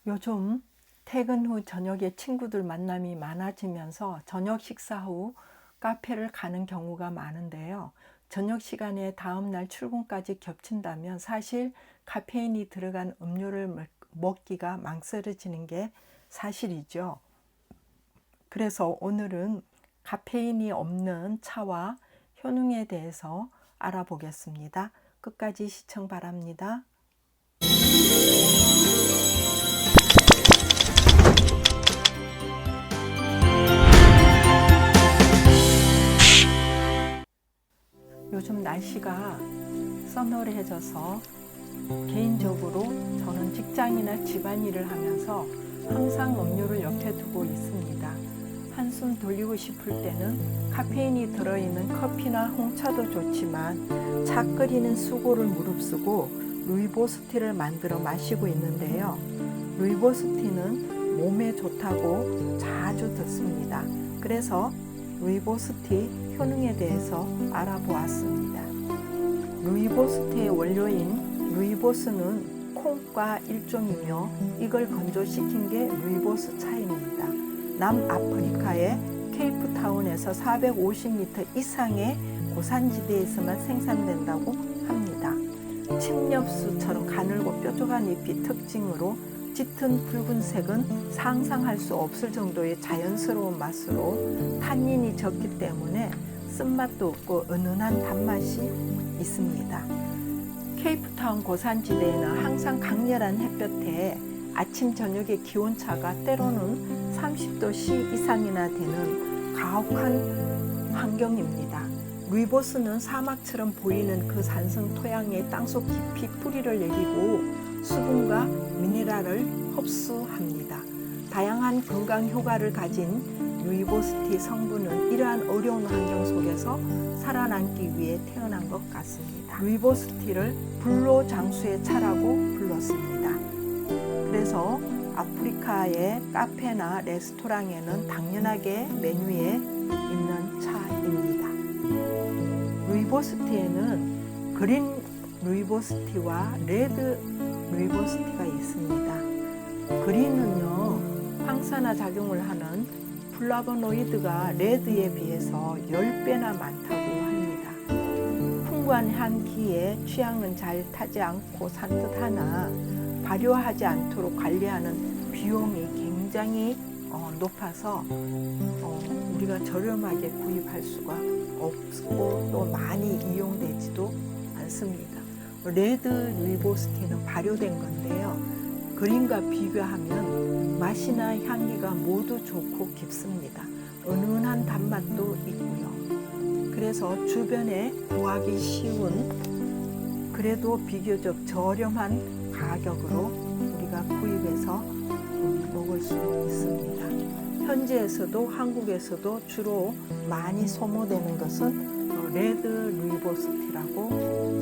요즘 퇴근 후 저녁에 친구들 만남이 많아지면서 저녁 식사 후 카페를 가는 경우가 많은데요. 저녁 시간에 다음날 출근까지 겹친다면 사실 카페인이 들어간 음료를 먹기가 망설여지는 게 사실이죠. 그래서 오늘은 카페인이 없는 차와 효능에 대해서 알아보겠습니다. 끝까지 시청 바랍니다. 요즘 날씨가 서늘해져서 개인적으로 저는 직장이나 집안일을 하면서 항상 음료를 옆에 두고 있습니다. 한숨 돌리고 싶을 때는 카페인이 들어있는 커피나 홍차도 좋지만 차 끓이는 수고를 무릅쓰고 루이보스티를 만들어 마시고 있는데요. 루이보스티는 몸에 좋다고 자주 듣습니다. 그래서 루이보스티 효능에 대해서 알아보았습니다. 루이보스티의 원료인 루이보스는 콩과 일종이며 이걸 건조시킨 게 루이보스 차입니다. 남아프리카의 케이프타운에서 450m 이상의 고산지대에서만 생산된다고 합니다. 침엽수처럼 가늘고 뾰족한 잎이 특징으로 짙은 붉은색은 상상할 수 없을 정도의 자연스러운 맛으로 탄닌이 적기 때문에 쓴맛도 없고 은은한 단맛이 있습니다. 케이프타운 고산지대에는 항상 강렬한 햇볕에 아침 저녁의 기온차가 때로는 30도씨 이상이나 되는 가혹한 환경입니다. 루이보스는 사막처럼 보이는 그 산성 토양의 땅속 깊이 뿌리를 내리고 수분과 미네랄을 흡수합니다. 다양한 건강 효과를 가진 루이보스티 성분은 이러한 어려운 환경 속에서 살아남기 위해 태어난 것 같습니다. 루이보스티를 불로장수의 차라고 불렀습니다. 그래서 아프리카의 카페나 레스토랑에는 당연하게 메뉴에 있는 차입니다. 루이보스티에는 그린 루이보스티와 레드 루이보스티가 있습니다. 그린은요, 항산화 작용을 하는 플라보노이드가 레드에 비해서 10배나 많다고 합니다. 풍부한 향기에 취향은 잘 타지 않고 산뜻하나 발효하지 않도록 관리하는 비용이 굉장히 높아서 우리가 저렴하게 구입할 수가 없고 또 많이 이용되지도 않습니다. 레드 루이보스티는 발효된 건데요. 그린과 비교하면 맛이나 향기가 모두 좋고 깊습니다. 은은한 단맛도 있고요. 그래서 주변에 구하기 쉬운 그래도 비교적 저렴한 가격으로 우리가 구입해서 먹을 수 있습니다. 현지에서도 한국에서도 주로 많이 소모되는 것은 레드 루이보스티라고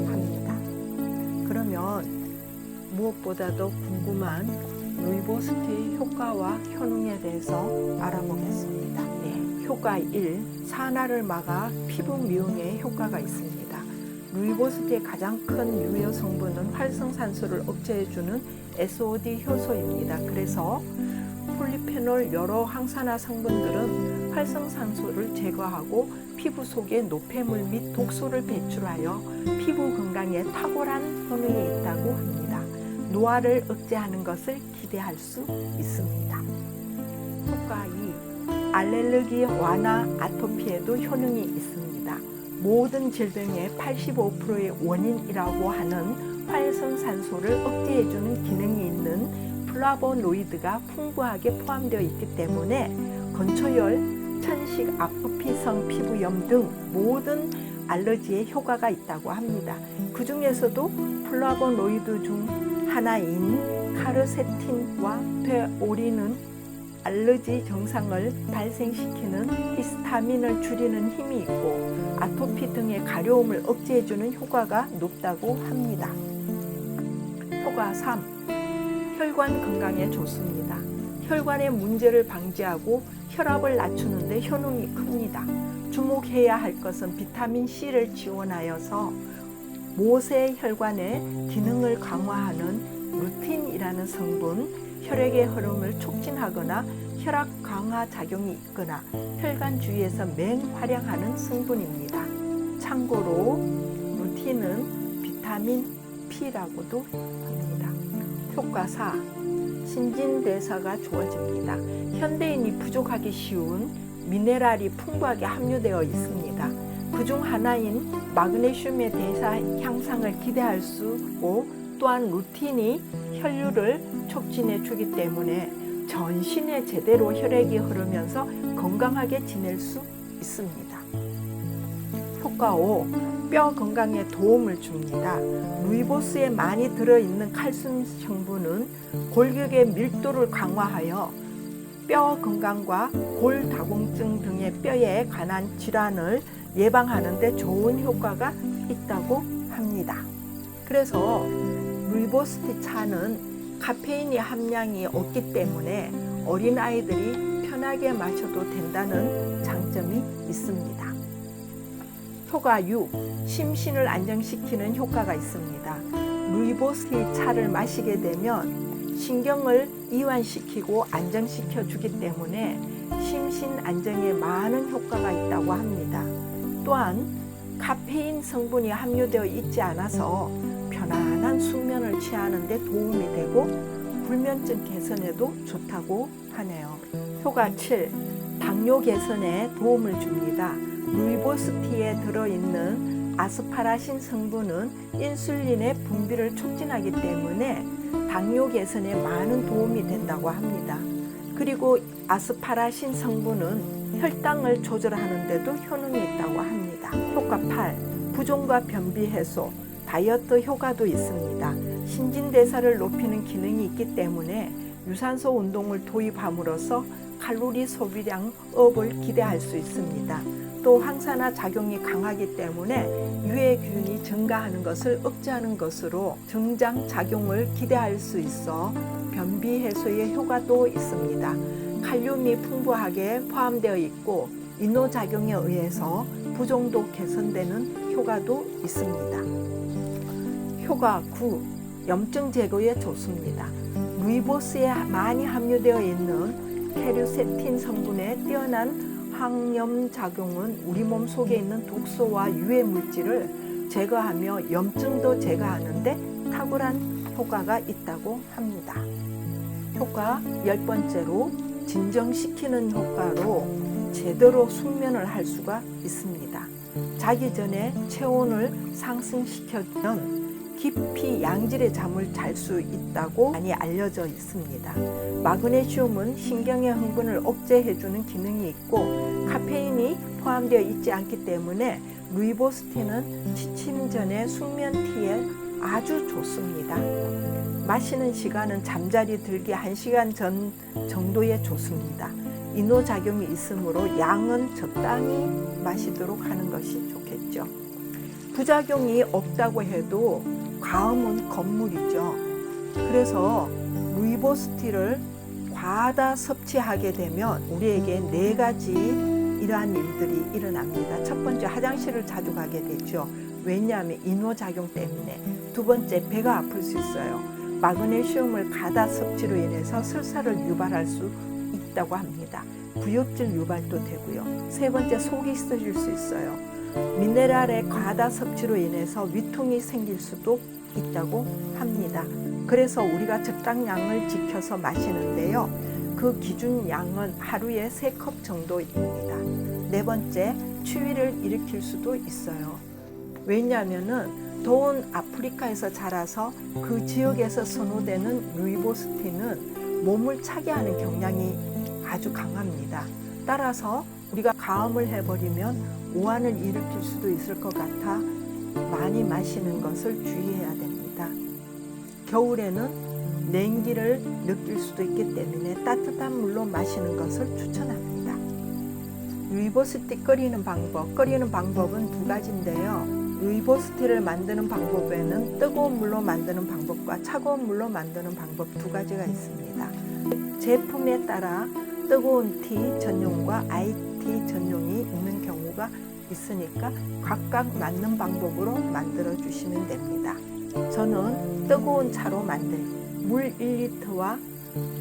합니다. 그러면 무엇보다도 궁금한 루이보스티 효과와 효능에 대해서 알아보겠습니다. 효과 1. 산화를 막아 피부 미용에 효과가 있습니다. 루이보스티의 가장 큰 유효 성분은 활성산소를 억제해주는 SOD 효소입니다. 그래서 폴리페놀 여러 항산화 성분들은 활성산소를 제거하고 피부 속에 노폐물 및 독소를 배출하여 피부 건강에 탁월한 효능이 있다고 합니다. 노화를 억제하는 것을 기대할 수 있습니다. 효과 2. 알레르기 완화 아토피에도 효능이 있습니다. 모든 질병의 85%의 원인이라고 하는 활성산소를 억제해주는 기능이 있는 플라보노이드가 풍부하게 포함되어 있기 때문에 건초열, 천식, 아토피성 피부염 등 모든 알러지에 효과가 있다고 합니다. 그 중에서도 플라보노이드 중 하나인 카르세틴과 퇴오린은 알러지 증상을 발생시키는 히스타민을 줄이는 힘이 있고 아토피 등의 가려움을 억제해주는 효과가 높다고 합니다. 효과 3. 혈관 건강에 좋습니다. 혈관의 문제를 방지하고 혈압을 낮추는 데 효능이 큽니다. 주목해야 할 것은 비타민C를 지원하여서 모세 혈관의 기능을 강화하는 루틴이라는 성분, 혈액의 흐름을 촉진하거나 혈압 강화 작용이 있거나 혈관 주위에서 맹활약하는 성분입니다. 참고로 루틴은 비타민 P라고도 합니다. 효과 4. 신진대사가 좋아집니다. 현대인이 부족하기 쉬운 미네랄이 풍부하게 함유되어 있습니다. 그중 하나인 마그네슘의 대사 향상을 기대할 수 있고 또한 루틴이 혈류를 촉진해 주기 때문에 전신에 제대로 혈액이 흐르면서 건강하게 지낼 수 있습니다. 효과 5. 뼈 건강에 도움을 줍니다. 루이보스에 많이 들어있는 칼슘 성분은 골격의 밀도를 강화하여 뼈 건강과 골다공증 등의 뼈에 관한 질환을 예방하는 데 좋은 효과가 있다고 합니다. 그래서 루이보스티 차는 카페인의 함량이 없기 때문에 어린아이들이 편하게 마셔도 된다는 장점이 있습니다. 효과 6. 심신을 안정시키는 효과가 있습니다. 루이보스티 차를 마시게 되면 신경을 이완시키고 안정시켜 주기 때문에 심신 안정에 많은 효과가 있다고 합니다. 또한 카페인 성분이 함유되어 있지 않아서 편안한 숙면을 취하는 데 도움이 되고 불면증 개선에도 좋다고 하네요. 효과 7. 당뇨 개선에 도움을 줍니다. 루이보스티에 들어있는 아스파라신 성분은 인슐린의 분비를 촉진하기 때문에 당뇨 개선에 많은 도움이 된다고 합니다. 그리고 아스파라신 성분은 혈당을 조절하는 데도 효능이 있다고 합니다. 효과 8. 부종과 변비 해소, 다이어트 효과도 있습니다. 신진대사를 높이는 기능이 있기 때문에 유산소 운동을 도입함으로써 칼로리 소비량 업을 기대할 수 있습니다. 또 항산화 작용이 강하기 때문에 유해균이 증가하는 것을 억제하는 것으로 정장 작용을 기대할 수 있어 변비 해소의 효과도 있습니다. 칼륨이 풍부하게 포함되어 있고 이노작용에 의해서 부종도 개선되는 효과도 있습니다. 효과 9. 염증 제거에 좋습니다. 루이보스에 많이 함유되어 있는 케르세틴 성분의 뛰어난 항염 작용은 우리 몸 속에 있는 독소와 유해 물질을 제거하며 염증도 제거하는데 탁월한 효과가 있다고 합니다. 효과 10번째로 진정시키는 효과로 제대로 숙면을 할 수가 있습니다. 자기 전에 체온을 상승시켜주면 깊이 양질의 잠을 잘 수 있다고 많이 알려져 있습니다. 마그네슘은 신경의 흥분을 억제해주는 기능이 있고 카페인이 포함되어 있지 않기 때문에 루이보스티는 취침 전에 숙면티에 아주 좋습니다. 마시는 시간은 잠자리 들기 1시간 전 정도에 좋습니다. 이노작용이 있으므로 양은 적당히 마시도록 하는 것이 좋겠죠. 부작용이 없다고 해도 과음은 건물이죠. 그래서 루이보스티를 과다 섭취하게 되면 우리에게 4가지 이러한 일들이 일어납니다. 첫 번째, 화장실을 자주 가게 되죠. 왜냐하면 이노작용 때문에. 두 번째, 배가 아플 수 있어요. 마그네슘을 과다 섭취로 인해서 설사를 유발할 수 있다고 합니다. 구역질 유발도 되고요. 세 번째, 속이 쓰릴 수 있어요. 미네랄의 과다 섭취로 인해서 위통이 생길 수도 있다고 합니다. 그래서 우리가 적당량을 지켜서 마시는데요. 그 기준 양은 하루에 3컵 정도입니다. 네 번째, 추위를 일으킬 수도 있어요. 왜냐하면 더운 아프리카에서 자라서 그 지역에서 선호되는 루이보스티는 몸을 차게 하는 경향이 아주 강합니다. 따라서 우리가 가음을 해버리면 오한을 일으킬 수도 있을 것 같아 많이 마시는 것을 주의해야 됩니다. 겨울에는 냉기를 느낄 수도 있기 때문에 따뜻한 물로 마시는 것을 추천합니다. 루이보스티 끓이는 방법은 2가지인데요. 루이보스티를 만드는 방법에는 뜨거운 물로 만드는 방법과 차가운 물로 만드는 방법 2가지가 있습니다. 제품에 따라 뜨거운 티 전용과 아이티 전용이 있는 경우가 있으니까 각각 맞는 방법으로 만들어 주시면 됩니다. 저는 뜨거운 차로 만들 물 1리터와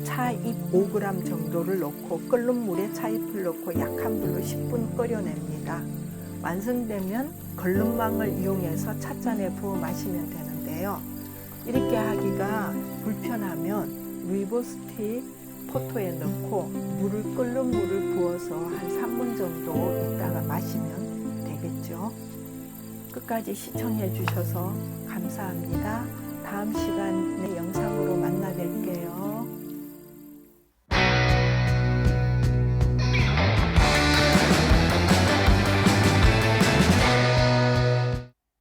차잎 5g 정도를 넣고 끓는 물에 차잎을 넣고 약한 불로 10분 끓여냅니다. 완성되면 끓는망을 이용해서 찻잔에 부어 마시면 되는데요. 이렇게 하기가 불편하면 루이보스 티 포토에 넣고 끓는 물을 부어서 한 3분 정도 있다가 마시면 되겠죠. 끝까지 시청해 주셔서 감사합니다. 다음 시간에 영상으로 만나뵙겠습니다.